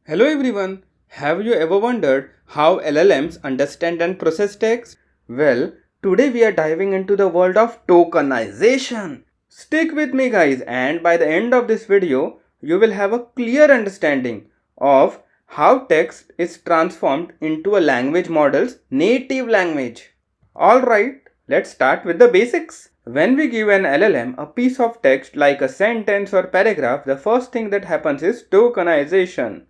Hello everyone. Have you ever wondered how LLMs understand and process text? Well, today we are diving into the world of tokenization. Stick with me guys, and by the end of this video, you will have a clear understanding of how text is transformed into a language model's native language. Alright, let's start with the basics. When we give an LLM a piece of text like a sentence or paragraph, the first thing that happens is tokenization.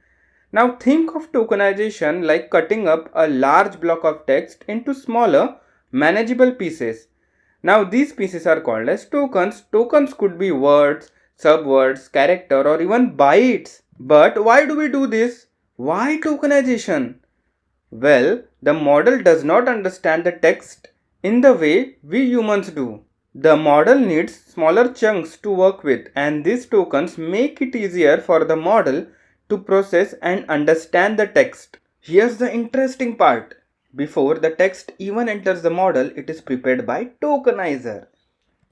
Now think of tokenization like cutting up a large block of text into smaller, manageable pieces. Now these pieces are called as tokens. Tokens could be words, subwords, character, or even bytes. But why do we do this? Why tokenization? Well, the model does not understand the text in the way we humans do. The model needs smaller chunks to work with, and these tokens make it easier for the model to process and understand the text. Here's the interesting part. Before the text even enters the model, it is prepared by Tokenizer.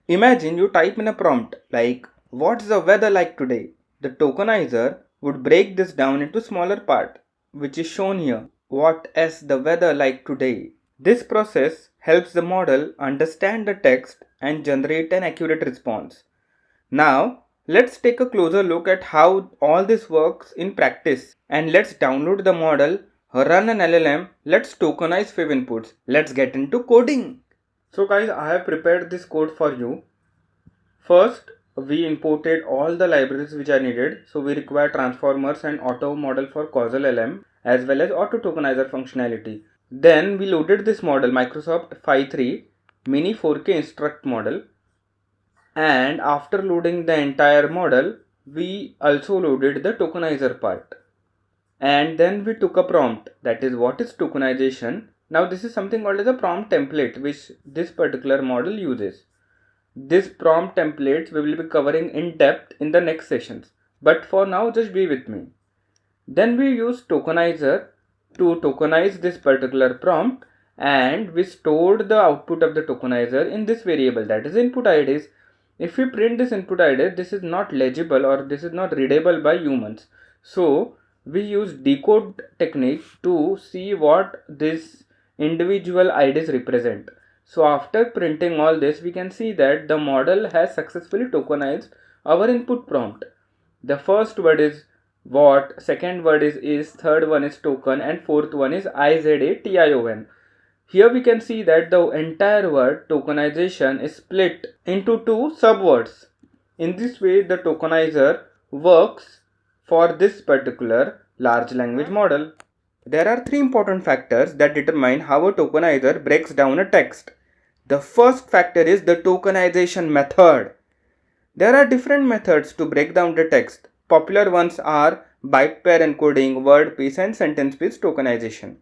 Imagine you type in a prompt like, "What's the weather like today?" The Tokenizer would break this down into smaller part, which is shown here. What is the weather like today? This process helps the model understand the text and generate an accurate response. Now, let's take a closer look at how all this works in practice. And let's download the model, run an LLM, let's tokenize 5 inputs. Let's get into coding. So guys, I have prepared this code for you. First, we imported all the libraries which are needed. So we require transformers and auto model for causal LM as well as auto tokenizer functionality. Then we loaded this model Microsoft Phi 3 mini 4K instruct model, and after loading the entire model we also loaded the tokenizer part, and then we took a prompt, that is what is tokenization. Now this is something called as a prompt template which this particular model uses. This prompt templates we will be covering in depth in the next sessions, but for now just be with me. Then we use tokenizer to tokenize this particular prompt, and we stored the output of the tokenizer in this variable, that is input IDs. If we print this input ID, this is not legible or this is not readable by humans. So we use decode technique to see what this individual IDs represent. So after printing all this, we can see that the model has successfully tokenized our input prompt. The first word is what, second word is, third one is token, and fourth one is IZATION. Here we can see that the entire word tokenization is split into two subwords. In this way, the tokenizer works for this particular large language model. There are three important factors that determine how a tokenizer breaks down a text. The first factor is the tokenization method. There are different methods to break down the text. Popular ones are byte pair encoding, WordPiece, and SentencePiece tokenization.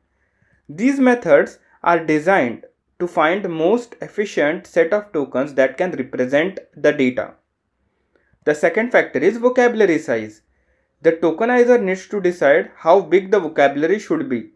These methods are designed to find the most efficient set of tokens that can represent the data. The second factor is vocabulary size. The tokenizer needs to decide how big the vocabulary should be.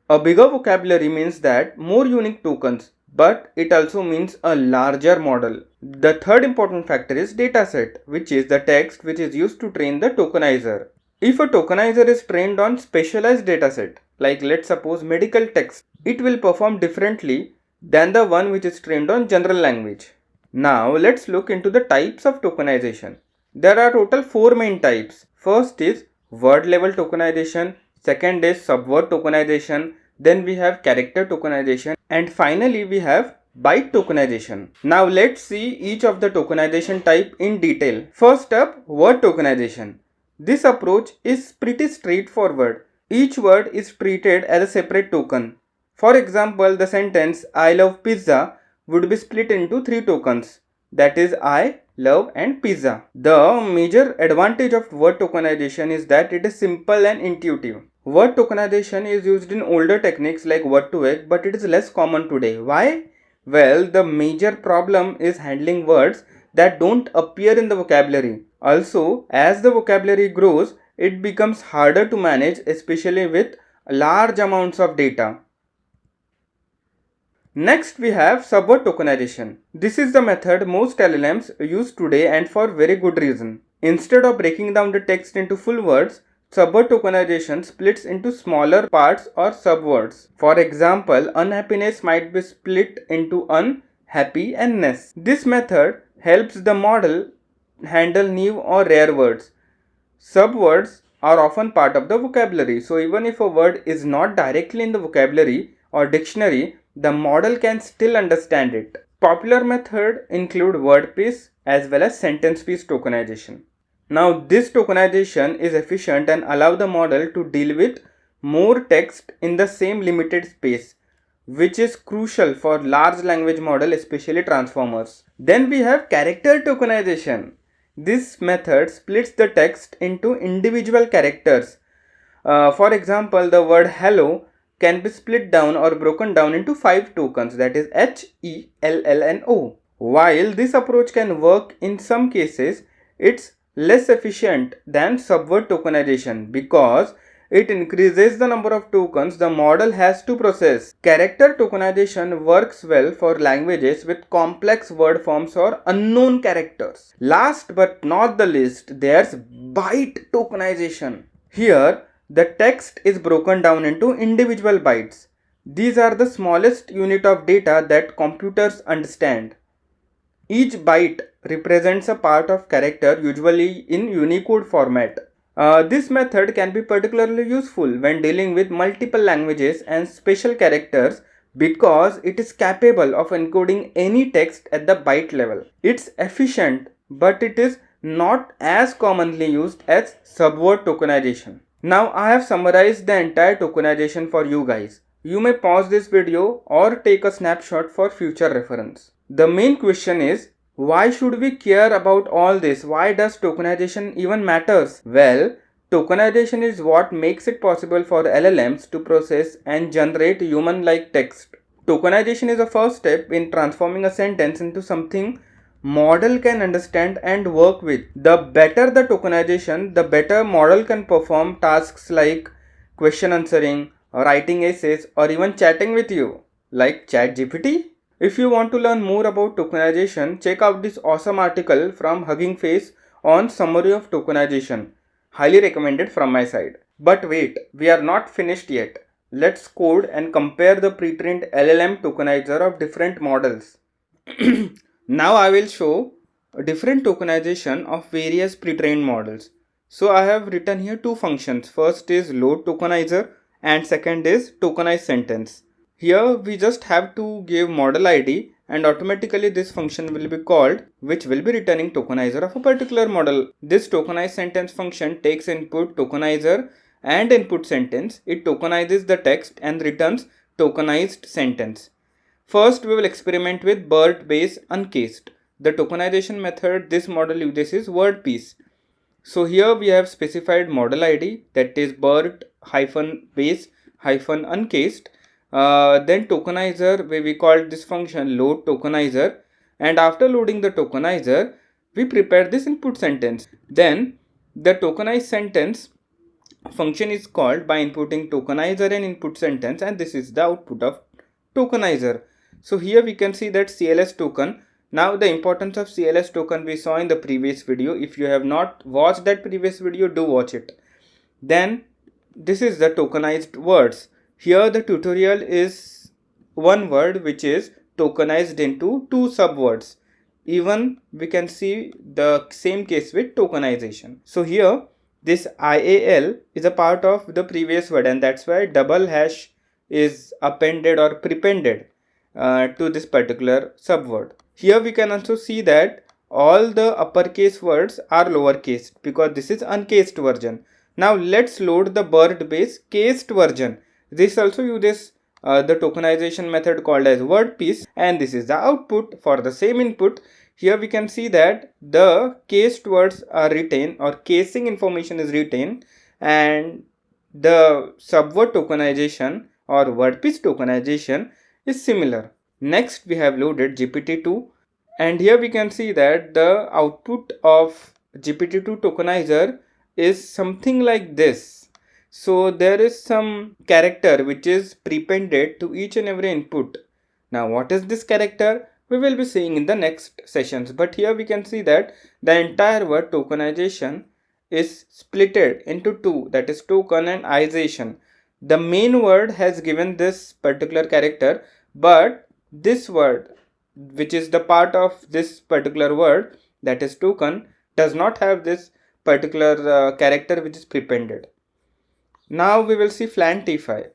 A bigger vocabulary means that more unique tokens, but it also means a larger model. The third important factor is dataset, which is the text which is used to train the tokenizer. If a tokenizer is trained on specialized dataset, like let's suppose medical text, it will perform differently than the one which is trained on general language. Now let's look into the types of tokenization. There are total 4 main types. First is word level tokenization, second is subword tokenization, then we have character tokenization, and finally we have byte tokenization. Now let's see each of the tokenization type in detail. First up, word tokenization. This approach is pretty straightforward. Each word is treated as a separate token. For example, the sentence "I love pizza" would be split into 3 tokens, that is I, love, and pizza. The major advantage of word tokenization is that it is simple and intuitive. Word tokenization is used in older techniques like word-to-vec, but it is less common today. Why? Well, the major problem is handling words that don't appear in the vocabulary. Also, as the vocabulary grows, it becomes harder to manage, especially with large amounts of data. Next we have Subword Tokenization. This is the method most LLMs use today, and for very good reason. Instead of breaking down the text into full words, Subword tokenization splits into smaller parts or subwords. For example, unhappiness might be split into unhappy and ness. This method helps the model handle new or rare words. Subwords are often part of the vocabulary, so even if a word is not directly in the vocabulary or dictionary, the model can still understand it. Popular methods include WordPiece as well as SentencePiece tokenization. Now this tokenization is efficient and allow the model to deal with more text in the same limited space, which is crucial for large language model, especially transformers. Then we have character tokenization. This method splits the text into individual characters. For example, the word hello can be split down or broken down into 5 tokens, that is H, E, L, L and O. While this approach can work in some cases, it's less efficient than subword tokenization because it increases the number of tokens the model has to process. Character tokenization works well for languages with complex word forms or unknown characters. Last but not the least, there's byte tokenization. Here, the text is broken down into individual bytes. These are the smallest unit of data that computers understand. Each byte represents a part of character, usually in Unicode format. This method can be particularly useful when dealing with multiple languages and special characters because it is capable of encoding any text at the byte level. It's efficient, but it is not as commonly used as subword tokenization. Now I have summarized the entire tokenization for you guys. You may pause this video or take a snapshot for future reference. The main question is, why should we care about all this? Why does tokenization even matters? Well, tokenization is what makes it possible for LLMs to process and generate human-like text. Tokenization is a first step in transforming a sentence into something model can understand and work with. The better the tokenization, the better model can perform tasks like question answering, writing essays, or even chatting with you, like ChatGPT. If you want to learn more about tokenization, check out this awesome article from Hugging Face on summary of tokenization. Highly recommended from my side. But wait, we are not finished yet. Let's code and compare the pre-trained LLM tokenizer of different models. Now I will show a different tokenization of various pre-trained models. So I have written here two functions. First is load tokenizer and second is tokenize sentence. Here we just have to give model ID and automatically this function will be called, which will be returning tokenizer of a particular model. This tokenize sentence function takes input tokenizer and input sentence. It tokenizes the text and returns tokenized sentence. First, we will experiment with BERT base uncased. The tokenization method this model uses is WordPiece. So here we have specified model ID, that is BERT-base uncased. Then tokenizer, where we called this function load tokenizer, and after loading the tokenizer, we prepare this input sentence. Then the tokenized sentence function is called by inputting tokenizer and input sentence, and this is the output of tokenizer. So here we can see that CLS token. Now the importance of CLS token we saw in the previous video. If you have not watched that previous video, do watch it. Then this is the tokenized words. Here the tutorial is one word which is tokenized into two subwords. Even we can see the same case with tokenization. So here this IAL is a part of the previous word, and that's why double hash is appended or prepended to this particular subword. Here we can also see that all the uppercase words are lowercase because this is uncased version. Now let's load the BERT base cased version. This also uses the tokenization method called as WordPiece, and this is the output for the same input. Here we can see that the cased words are retained or casing information is retained, and the subword tokenization or WordPiece tokenization is similar. Next we have loaded GPT-2, and here we can see that the output of GPT-2 tokenizer is something like this. So there is some character which is prepended to each and every input. Now what is this character? We will be seeing in the next sessions, but here we can see that the entire word tokenization is splitted into two, that is tokenization. The main word has given this particular character, but this word, which is the part of this particular word, that is token, does not have this particular character which is prepended. Now we will see flantify.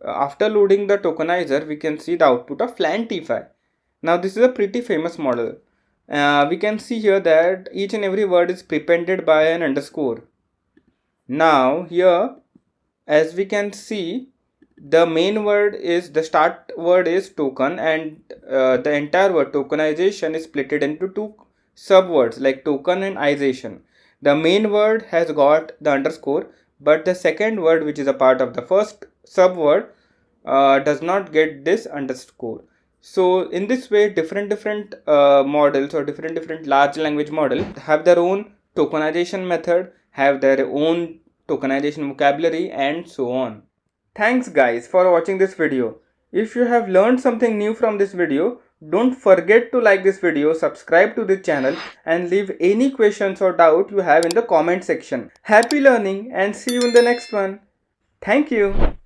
After loading the tokenizer, we can see the output of flantify. Now this is a pretty famous model. We can see here that each and every word is prepended by an underscore. Now here, as we can see, the main word is, the start word is token, and the entire word tokenization is split into two subwords like token and ization. The main word has got the underscore, but the second word, which is a part of the first subword, does not get this underscore. So in this way, different models or different large language model have their own tokenization method, have their own tokenization vocabulary, and so on. Thanks guys for watching this video. If you have learned something new from this video, don't forget to like this video, subscribe to the channel, and leave any questions or doubt you have in the comment section. Happy learning and see you in the next one. Thank you.